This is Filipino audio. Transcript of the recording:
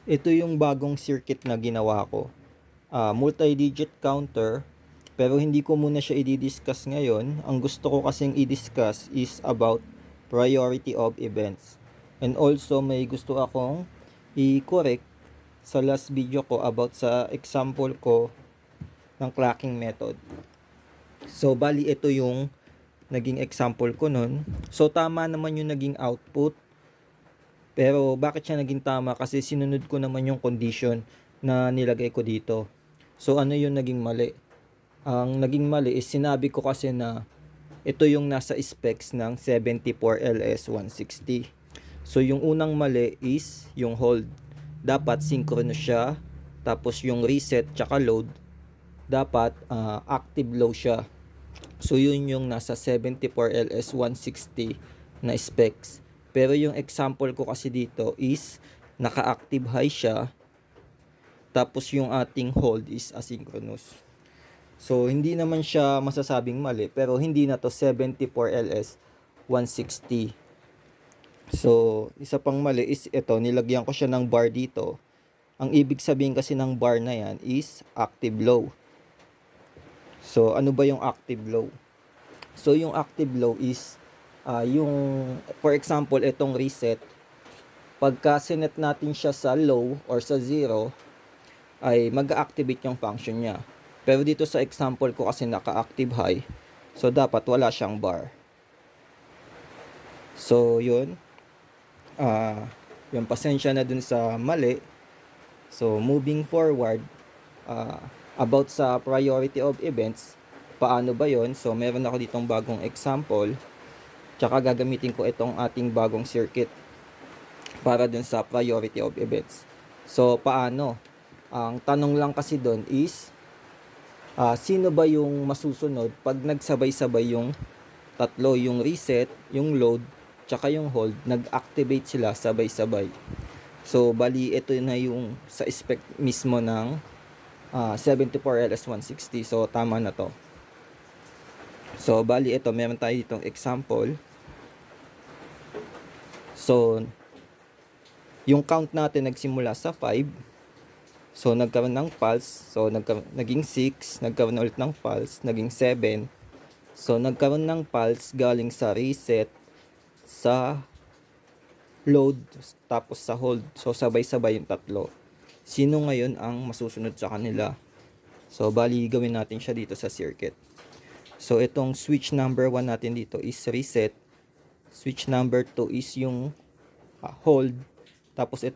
Ito yung bagong circuit na ginawa ko. Multi-digit counter, pero hindi ko muna siya i-discuss ngayon. Ang gusto ko kasing i-discuss is about priority of events. And also may gusto akong i-correct sa last video ko about sa example ko ng clocking method. So bali ito yung naging example ko nun. So tama naman yung naging output. Pero bakit siya naging tama? Kasi sinunod ko naman yung condition na nilagay ko dito. So ano yung naging mali? Ang naging mali is sinabi ko kasi na ito yung nasa specs ng 74LS160. So yung unang mali is yung hold. Dapat synchronous siya. Tapos yung reset tsaka load dapat active low siya. So yun yung nasa 74LS160 na specs. Pero yung example ko kasi dito is naka-active high siya. Tapos yung ating hold is asynchronous. So hindi naman siya masasabing mali, pero hindi na to 74LS160. So isa pang mali is ito, nilagyan ko siya ng bar dito. Ang ibig sabihin kasi ng bar na yan is active low. So ano ba yung active low? So yung active low is yung, for example, itong reset, pagka sinet natin siya sa low or sa 0, ay mag-activate yung function niya. Pero dito sa example ko kasi naka-active high, so dapat wala siyang bar. So yun, yung pasensya na dun sa mali. So moving forward, about sa priority of events, paano ba yon? So meron ako ditong bagong example. Tsaka gagamitin ko itong ating bagong circuit para dun sa priority of events. So paano? Ang tanong lang kasi dun is sino ba yung masusunod pag nagsabay-sabay yung tatlo, yung reset, yung load, tsaka yung hold, nag-activate sila sabay-sabay. So bali ito na yung sa spec mismo ng 74LS160. So tama na to. So bali ito, meron tayo ditong example. So yung count natin nagsimula sa 5. So nagkaroon ng pulse. So naging 6, nagkaroon ulit ng pulse, naging 7. So nagkaroon ng pulse galing sa reset, sa load, tapos sa hold. So sabay-sabay yung tatlo. Sino ngayon ang masusunod sa kanila? So bali gawin natin siya dito sa circuit. So itong switch number 1 natin dito is reset. Switch number 2 is yung hold. Tapos ito